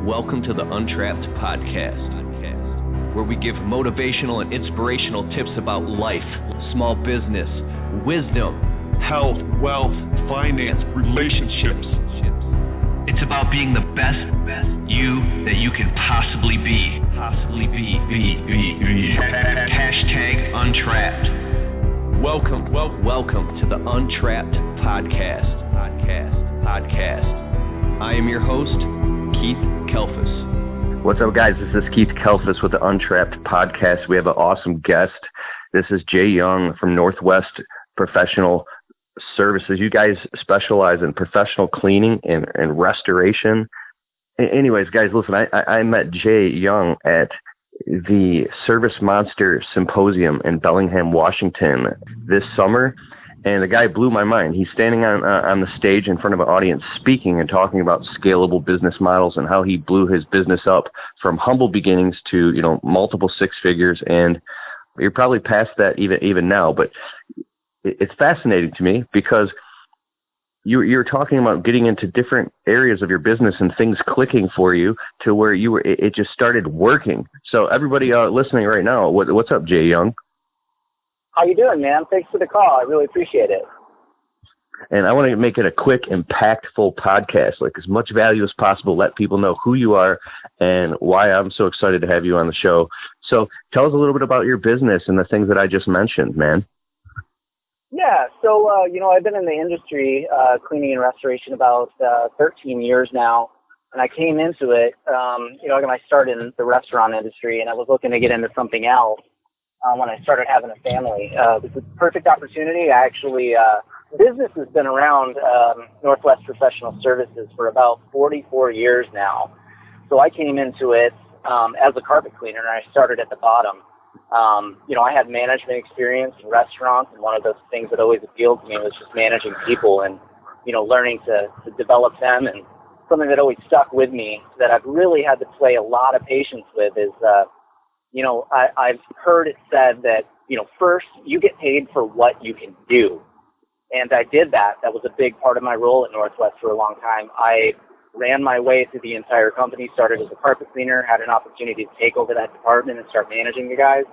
Welcome to the Untrapped podcast, where we give motivational and inspirational tips about life, small business, wisdom, health, wealth, finance, relationships. It's about being the best you that you can possibly be. Hashtag Untrapped. Welcome to the Untrapped podcast. I am your host, Keith Kelfis. What's up, guys? This is Keith Kelfis with the Untrapped podcast. We have an awesome guest. This is Jay Young from Northwest Professional Services. You guys specialize in professional cleaning and restoration. Anyways, guys, listen, I met Jay Young at the Service Monster Symposium in Bellingham, Washington this summer, and the guy blew my mind. He's standing on the stage in front of an audience speaking and talking about scalable business models and how he blew his business up from humble beginnings to, multiple six figures. And you're probably past that even now, but it's fascinating to me because you're talking about getting into different areas of your business and things clicking for you to where it just started working. So everybody listening right now, what's up, Jay Young? How you doing, man? Thanks for the call. I really appreciate it. And I want to make it a quick, impactful podcast, like as much value as possible. Let people know who you are and why I'm so excited to have you on the show. So tell us a little bit about your business and the things that I just mentioned, man. Yeah, so, I've been in the industry, cleaning and restoration about 13 years now, and I came into it, when I started in the restaurant industry, and I was looking to get into something else when I started having a family. It was a perfect opportunity. Business has been around Northwest Professional Services for about 44 years now, so I came into it as a carpet cleaner, and I started at the bottom. I had management experience in restaurants, and one of those things that always appealed to me was just managing people and, learning to develop them. And something that always stuck with me that I've really had to play a lot of patience with is, I've heard it said that, first you get paid for what you can do. And I did that. That was a big part of my role at Northwest for a long time. I ran my way through the entire company, started as a carpet cleaner, had an opportunity to take over that department and start managing the guys.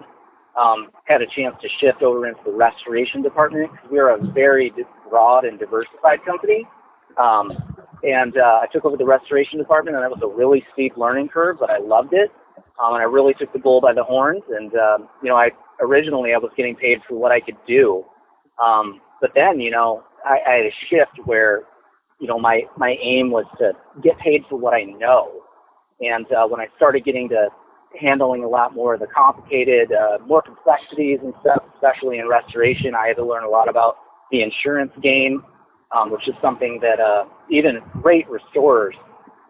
Had a chance to shift over into the restoration department. We're a very broad and diversified company. I took over the restoration department, and that was a really steep learning curve, but I loved it. And I really took the bull by the horns. And, I was getting paid for what I could do. But then, I had a shift where, my aim was to get paid for what I know. And when I started getting to handling a lot more of the complicated, more complexities and stuff, especially in restoration, I had to learn a lot about the insurance game, which is something that even great restorers,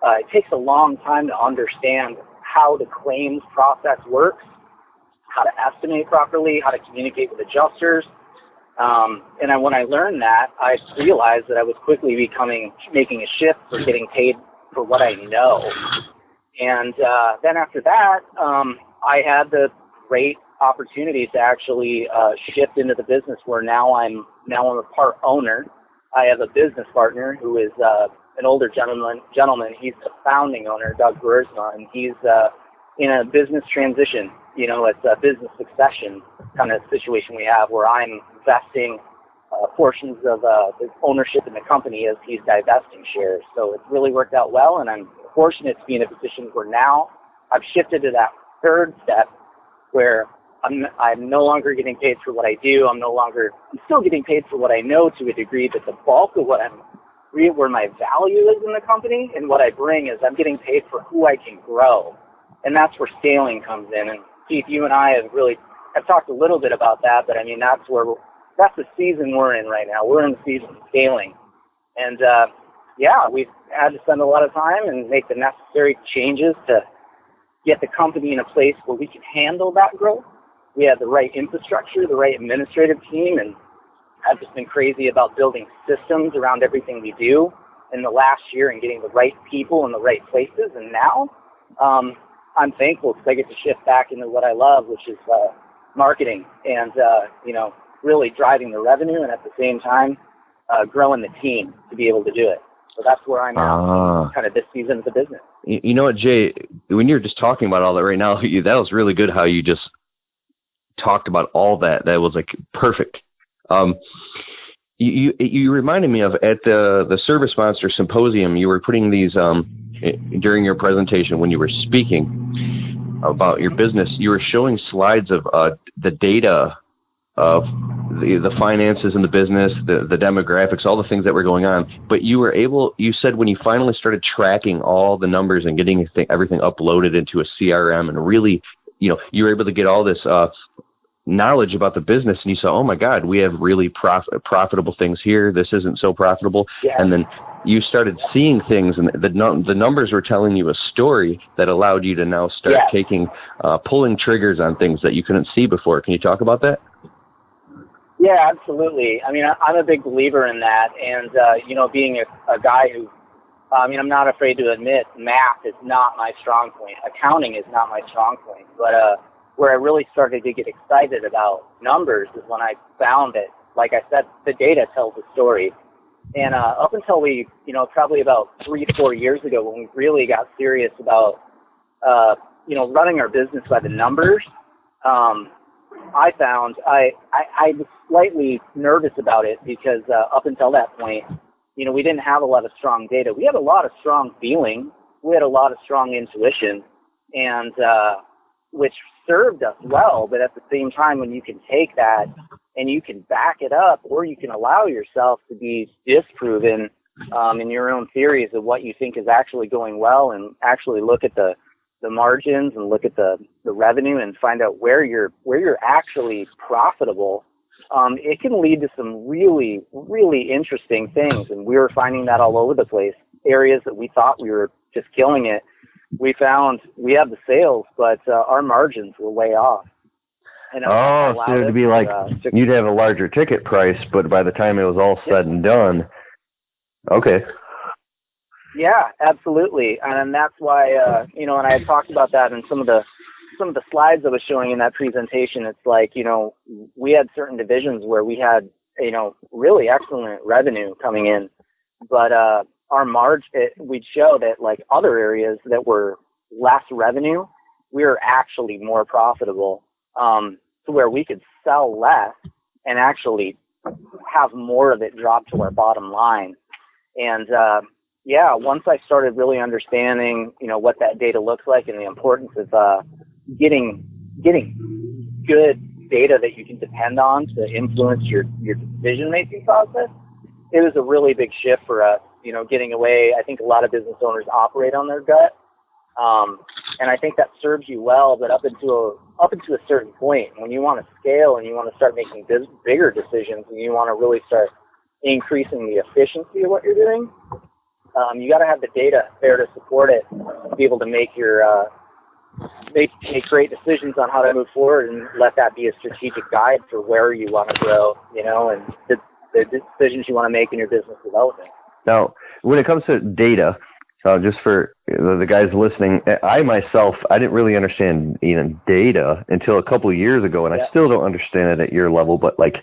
it takes a long time to understand how the claims process works, how to estimate properly, how to communicate with adjusters. When I learned that, I realized that I was quickly making a shift for getting paid for what I know. And then after that, I had the great opportunity to actually shift into the business where now I'm a part owner. I have a business partner who is an older gentleman. He's the founding owner, Doug Burzma, and he's in a business transition. It's a business succession kind of situation we have where I'm vesting portions of the ownership in the company as he's divesting shares. So it's really worked out well, and I'm fortunate to be in a position where now I've shifted to that third step where I'm no longer getting paid for what I do. I'm still getting paid for what I know to a degree, but the bulk of where my value is in the company and what I bring is I'm getting paid for who I can grow. And that's where scaling comes in. And Keith, you and I have talked a little bit about that, but that's the season we're in right now. We're in the season of scaling. And, we've had to spend a lot of time and make the necessary changes to get the company in a place where we can handle that growth. We have the right infrastructure, the right administrative team, and I've just been crazy about building systems around everything we do in the last year and getting the right people in the right places. And now I'm thankful because I get to shift back into what I love, which is marketing and, really driving the revenue and at the same time growing the team to be able to do it. So that's where I'm at, kind of this season of the business. You know what, Jay, when you're just talking about all that right now, that was really good how you just talked about all that. That was like perfect. You reminded me of at the Service Monster Symposium, you were putting these, during your presentation when you were speaking about your business, you were showing slides of the data of the finances in the business, the demographics, all the things that were going on. But you said when you finally started tracking all the numbers and getting everything uploaded into a CRM and really, you were able to get all this knowledge about the business, and you saw, oh my God, we have really profitable things here. This isn't so profitable. Yeah. And then you started seeing things, and the numbers were telling you a story that allowed you to now start pulling triggers on things that you couldn't see before. Can you talk about that? Yeah, absolutely. I mean, I'm a big believer in that. And, being a guy who, I'm not afraid to admit math is not my strong point. Accounting is not my strong point. But where I really started to get excited about numbers is when I found that, like I said, the data tells a story. And up until probably about 3-4 years ago, when we really got serious about, running our business by the numbers, I found I was slightly nervous about it because up until that point, we didn't have a lot of strong data. We had a lot of strong feeling. We had a lot of strong intuition, and which served us well. But at the same time, when you can take that and you can back it up, or you can allow yourself to be disproven in your own theories of what you think is actually going well, and actually look at the margins and look at the revenue and find out where you're actually profitable, it can lead to some really, really interesting things. And we were finding that all over the place. Areas that we thought we were just killing it, we found we had the sales, but our margins were way off. And so it'd be like you'd have a larger ticket price, but by the time it was all said and done, okay. Yeah, absolutely, and that's why and I had talked about that in some of the slides I was showing in that presentation. It's like we had certain divisions where we had really excellent revenue coming in, but our margin, we'd show that like other areas that were less revenue, we were actually more profitable, to where we could sell less and actually have more of it drop to our bottom line. And once I started really understanding, what that data looks like and the importance of getting good data that you can depend on to influence your decision-making process, it was a really big shift for us, getting away. I think a lot of business owners operate on their gut, and I think that serves you well, but up into a certain point, when you want to scale and you want to start making bigger decisions and you want to really start increasing the efficiency of what you're doing, you got to have the data there to support it, to be able to make make great decisions on how to move forward, and let that be a strategic guide for where you want to grow, and the decisions you want to make in your business development. Now, when it comes to data, just for the guys listening, I didn't really understand data until a couple of years ago, and I still don't understand it at your level, but like,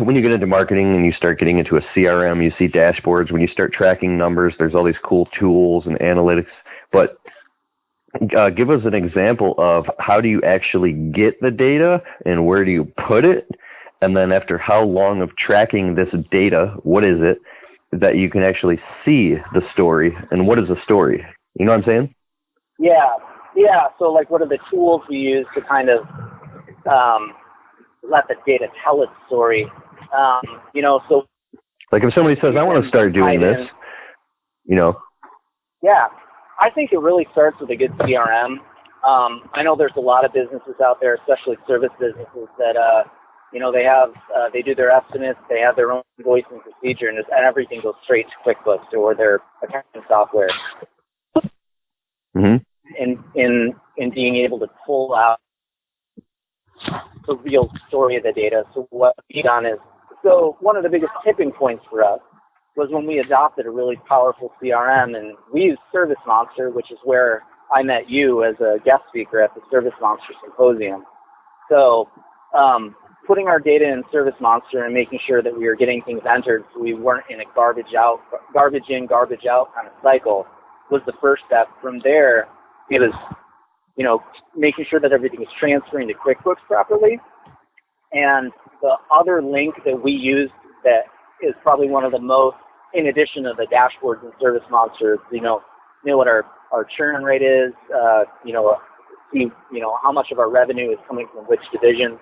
when you get into marketing and you start getting into a CRM, you see dashboards. When you start tracking numbers, there's all these cool tools and analytics. But give us an example of how do you actually get the data and where do you put it? And then after how long of tracking this data, what is it that you can actually see the story? And what is a story? You know what I'm saying? Yeah. So like, what are the tools we use to kind of let the data tell its story? So like if somebody says, I want to start doing this, Yeah, I think it really starts with a good CRM. I know there's a lot of businesses out there, especially service businesses, that they do their estimates, they have their own invoicing procedure, and everything goes straight to QuickBooks or their accounting software. Mm-hmm. In being able to pull out the real story of the data. So what we've done is, one of the biggest tipping points for us was when we adopted a really powerful CRM, and we used Service Monster, which is where I met you as a guest speaker at the Service Monster Symposium. So putting our data in Service Monster and making sure that we were getting things entered so we weren't in a garbage in, garbage out kind of cycle was the first step. From there, it was, making sure that everything is transferring to QuickBooks properly. And the other link that we used that is probably one of the most, in addition to the dashboards and Service Monsters, what our churn rate is, see, how much of our revenue is coming from which division.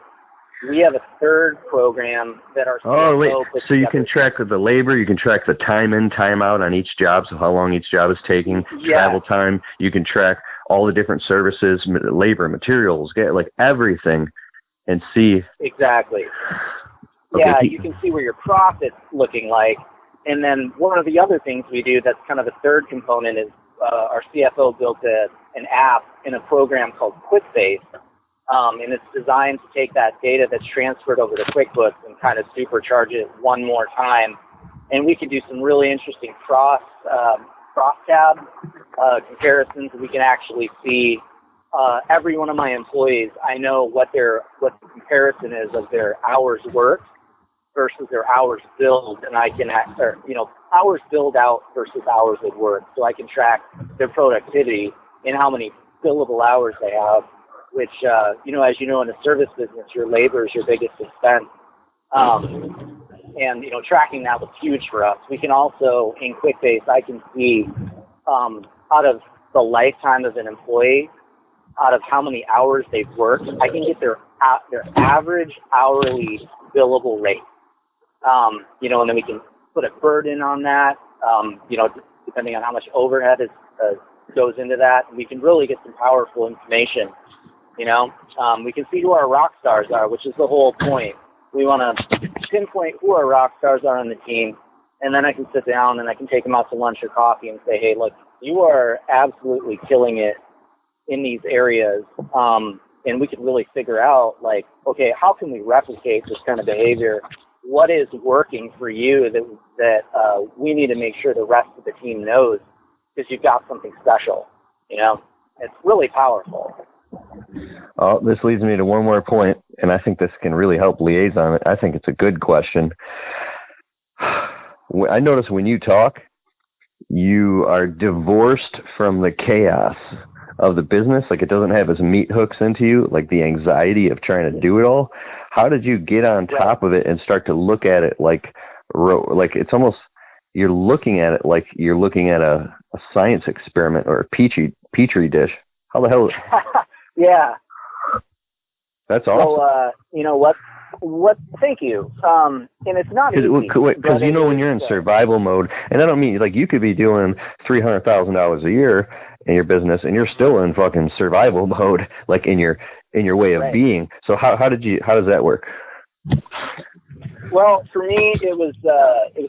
We have a third program that our CFO puts so you together. can track the labor, you can track the time in, time out on each job, so how long each job is taking, travel time. You can track all the different services, labor, materials, like everything, and see. Exactly. Okay. Yeah, you can see where your profit's looking like. And then one of the other things we do that's kind of a third component is our CFO built an app in a program called QuickBase. And it's designed to take that data that's transferred over to QuickBooks and kind of supercharge it one more time. And we can do some really interesting cross-tab comparisons. We can actually see every one of my employees. I know what the comparison is of their hours worked versus their hours billed, and I can, hours billed out versus hours at work. So I can track their productivity and how many billable hours they have, which, as you know, in the service business, your labor is your biggest expense. And, tracking that was huge for us. We can also, in QuickBase, I can see out of the lifetime of an employee, out of how many hours they've worked, I can get their average hourly billable rate. And then we can put a burden on that, depending on how much overhead goes into that. We can really get some powerful information. We can see who our rock stars are, which is the whole point. We want to pinpoint who our rock stars are on the team, and then I can sit down and I can take them out to lunch or coffee and say, hey, look, you are absolutely killing it in these areas, and we can really figure out, like, okay, how can we replicate this kind of behavior? What is working for you that we need to make sure the rest of the team knows, because you've got something special. It's really powerful. Oh, this leads me to one more point, and I think this can really help liaison. I think it's a good question. I notice when you talk, you are divorced from the chaos of the business. Like, it doesn't have as meat hooks into you, like the anxiety of trying to do it all. How did you get on top of it and start to look at it like it's almost, you're looking at it like you're looking at a science experiment or a petri dish? How the hell? Yeah. That's awesome. So, what? Thank you. And it's not easy. Because when you're in survival mode, and I don't mean, like, you could be doing $300,000 a year in your business, and you're still in fucking survival mode, like in your way of being. So how does that work? Well, for me, it was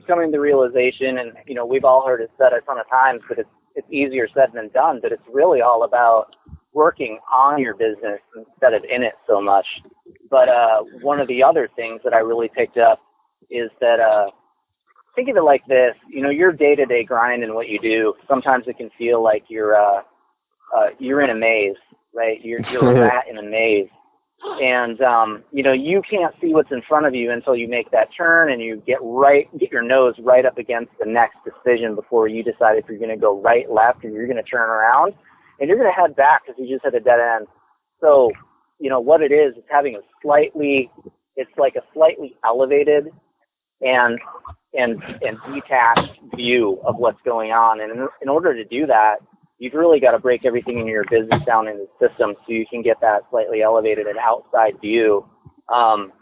coming to the realization, and we've all heard it said a ton of times, but it's easier said than done. But it's really all about working on your business instead of in it so much. But one of the other things that I really picked up is that think of it like this. Your day-to-day grind and what you do, sometimes it can feel like you're in a maze, right? You're a rat in a maze. And, you can't see what's in front of you until you make that turn and you get your nose right up against the next decision before you decide if you're going to go right, left, or you're going to turn around. And you're going to head back because you just hit a dead end. So, what it is, it's having a slightly elevated and detached view of what's going on. And in order to do that, you've really got to break everything in your business down into systems so you can get that slightly elevated and outside view. And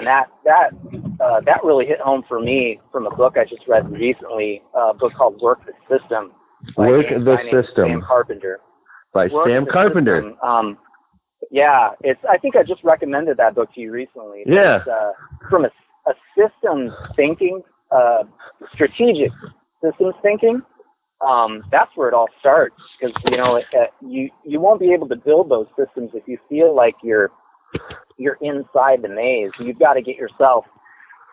that really hit home for me from a book I just read recently, a book called Work the System. Work the System. Sam Carpenter. By Sam Carpenter. System. I think I just recommended that book to you recently. Yeah. From a systems thinking, strategic systems thinking, that's where it all starts. Because you won't be able to build those systems if you feel like you're inside the maze. You've got to get yourself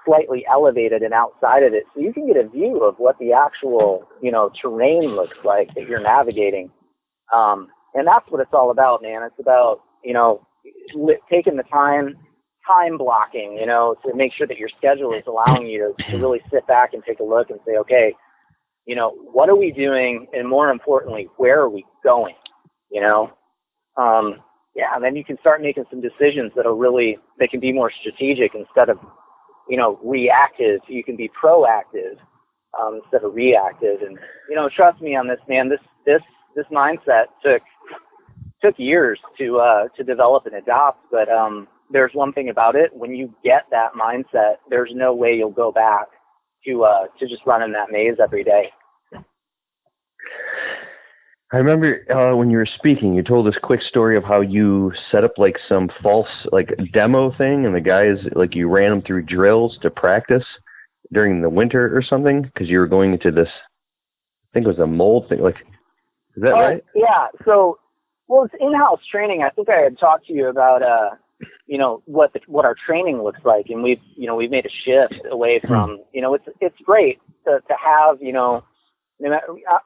slightly elevated and outside of it so you can get a view of what the actual terrain looks like that you're navigating. And that's what it's all about, man. It's about taking the time time blocking, to make sure that your schedule is allowing you to really sit back and take a look and say, okay, what are we doing? And more importantly, where are we going? And then you can start making some decisions they can be more strategic instead of, reactive. You can be proactive, instead of reactive. And, trust me on this, man, this mindset took years to develop and adopt, but, there's one thing about it. When you get that mindset, there's no way you'll go back to just running that maze every day. I remember when you were speaking, you told this quick story of how you set up like some false demo thing, and the guys you ran them through drills to practice during the winter or something because you were going into this. I think it was a mold thing. Is that right? Yeah. So, it's in-house training. I think I had talked to you about what our training looks like, and we've made a shift away from it's great to have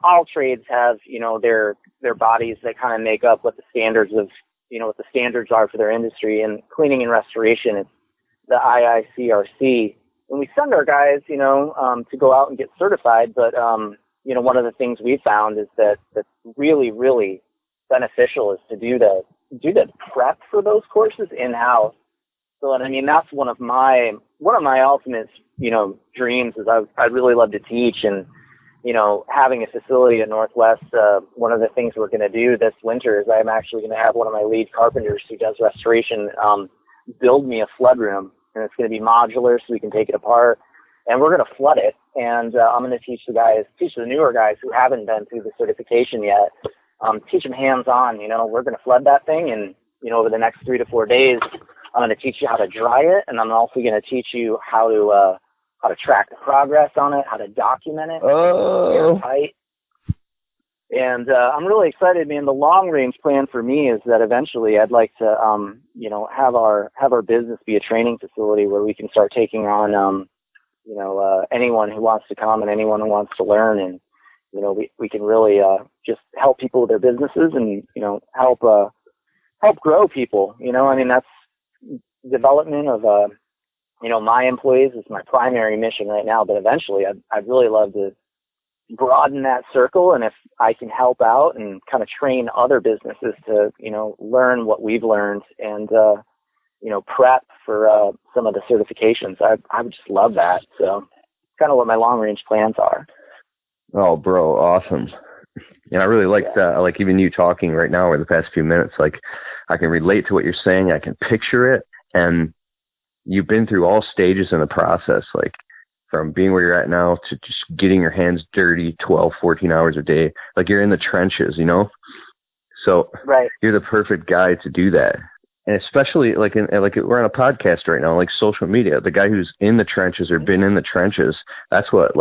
all trades have their bodies that kind of make up what the standards are for their industry, and cleaning and restoration, it's the IICRC, and we send our guys to go out and get certified, but one of the things we found is that's really, really beneficial is to do the prep for those courses in-house. So, that's one of my ultimate, dreams is I'd really love to teach, and, having a facility at Northwest, one of the things we're going to do this winter is I'm actually going to have one of my lead carpenters who does restoration, build me a flood room, and it's going to be modular so we can take it apart, and we're going to flood it. And, I'm going to teach the newer guys who haven't been through the certification yet, teach them hands-on. We're going to flood that thing, and over the next 3 to 4 days, I'm going to teach you how to dry it, and I'm also going to teach you how to track the progress on it, how to document it. Oh. And I'm really excited, man. The long-range plan for me is that eventually I'd like to, have our business be a training facility where we can start taking on, anyone who wants to come and anyone who wants to learn, and we can really just help people with their businesses and help grow people. That's development of my employees is my primary mission right now, but eventually I'd really love to broaden that circle, and if I can help out and kind of train other businesses to learn what we've learned and prep for some of the certifications, I would just love that. So kind of what my long range plans are. Oh, bro, awesome. And I really like that. I like even you talking right now over the past few minutes, I can relate to what you're saying. I can picture it. And you've been through all stages in the process, from being where you're at now to just getting your hands dirty 12, 14 hours a day. You're in the trenches, So right. You're the perfect guy to do that. And especially we're on a podcast right now, social media, the guy who's in the trenches or been in the trenches, that's what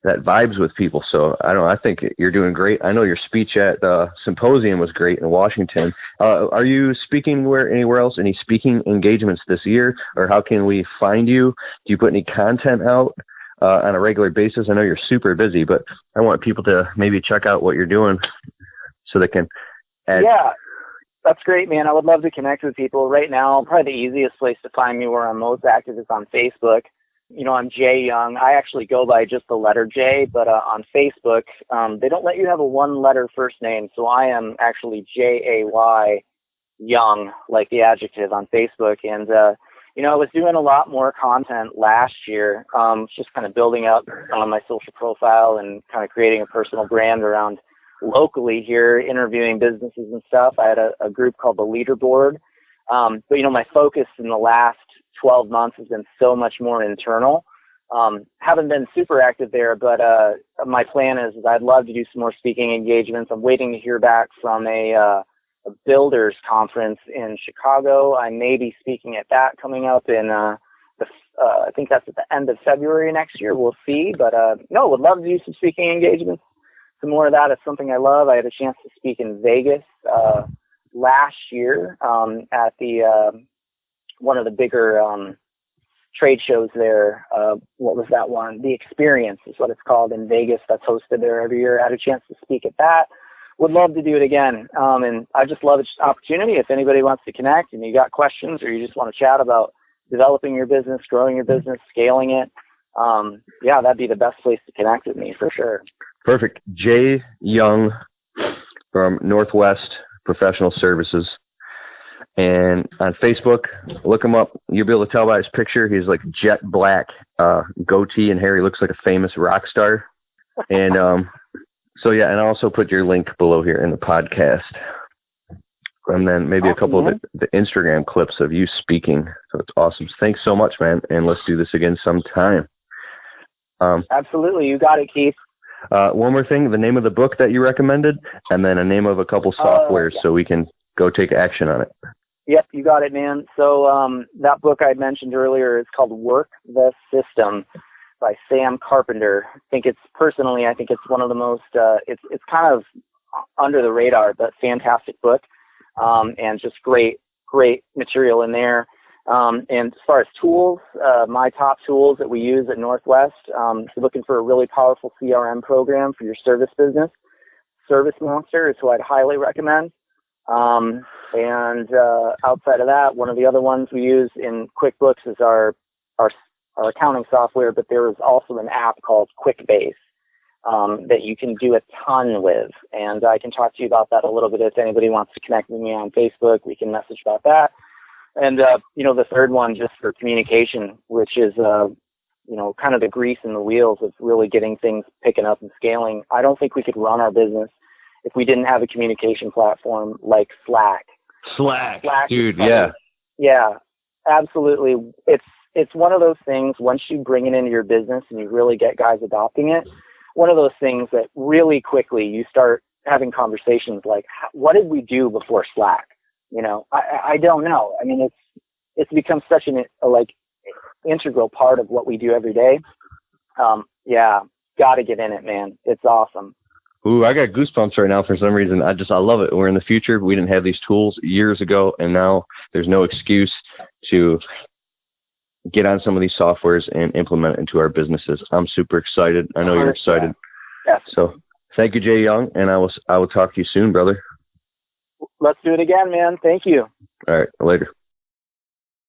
that vibes with people. So I think you're doing great. I know your speech at the Symposium was great in Washington. Are you speaking anywhere else? Any speaking engagements this year, or how can we find you? Do you put any content out on a regular basis? I know you're super busy, but I want people to maybe check out what you're doing so they can add. Yeah, that's great, man. I would love to connect with people. Right now, probably the easiest place to find me where I'm most active is on Facebook. I'm Jay Young. I actually go by just the letter J, but on Facebook, they don't let you have a one-letter first name, so I am actually Jay Young, like the adjective, on Facebook. And, I was doing a lot more content last year, just kind of building up my social profile and kind of creating a personal brand around locally here, interviewing businesses and stuff. I had a group called the Leaderboard. But, my focus in the last 12 months has been so much more internal. Haven't been super active there, but my plan is I'd love to do some more speaking engagements. I'm waiting to hear back from a builders conference in Chicago. I may be speaking at that coming up in I think that's at the end of February next year. We'll see. But would love to do some speaking engagements. Some more of that is something I love. I had a chance to speak in Vegas last year at the one of the bigger trade shows there. What was that one? The Experience is what it's called in Vegas. That's hosted there every year. I had a chance to speak at that. would love to do it again. And I just love the opportunity. If anybody wants to connect and you got questions or you just want to chat about developing your business, growing your business, scaling it, yeah, that'd be the best place to connect with me for sure. Perfect. Jay Young from Northwest Professional Services. And on Facebook, look him up. You'll be able to tell by his picture. He's like jet black, goatee and hair. He looks like a famous rock star. And so, yeah, and I'll also put your link below here in the podcast. And then maybe a couple of the Instagram clips of you speaking. So it's awesome. Thanks so much, man. And let's do this again sometime. Absolutely. You got it, Keith. One more thing, the name of the book that you recommended, and then a name of a couple softwares so we can go take action on it. Yep, you got it, man. So that book I mentioned earlier is called Work the System by Sam Carpenter. I think it's one of the most, it's kind of under the radar, but fantastic book. And just great material in there. And as far as tools, my top tools that we use at Northwest, if you're looking for a really powerful CRM program for your service business, Service Monster is who I'd highly recommend. And outside of that, one of the other ones we use in QuickBooks is our accounting software, but there is also an app called QuickBase that you can do a ton with. And I can talk to you about that a little bit. If anybody wants to connect with me on Facebook, we can message about that. And, the third one just for communication, which is, kind of the grease in the wheels of really getting things picking up and scaling. I don't think we could run our business if we didn't have a communication platform like Slack. Slack dude, yeah. Yeah, absolutely. It's one of those things, once you bring it into your business and you really get guys adopting it, one of those things that really quickly you start having conversations like, what did we do before Slack? I don't know. I mean, it's become such an integral part of what we do every day. Yeah, got to get in it, man. It's awesome. Ooh, I got goosebumps right now for some reason. I love it. We're in the future. We didn't have these tools years ago, and now there's no excuse to get on some of these softwares and implement it into our businesses. I'm super excited. I know you're excited. Yes. So thank you, Jay Young, and I will talk to you soon, brother. Let's do it again, man. Thank you. All right. Later.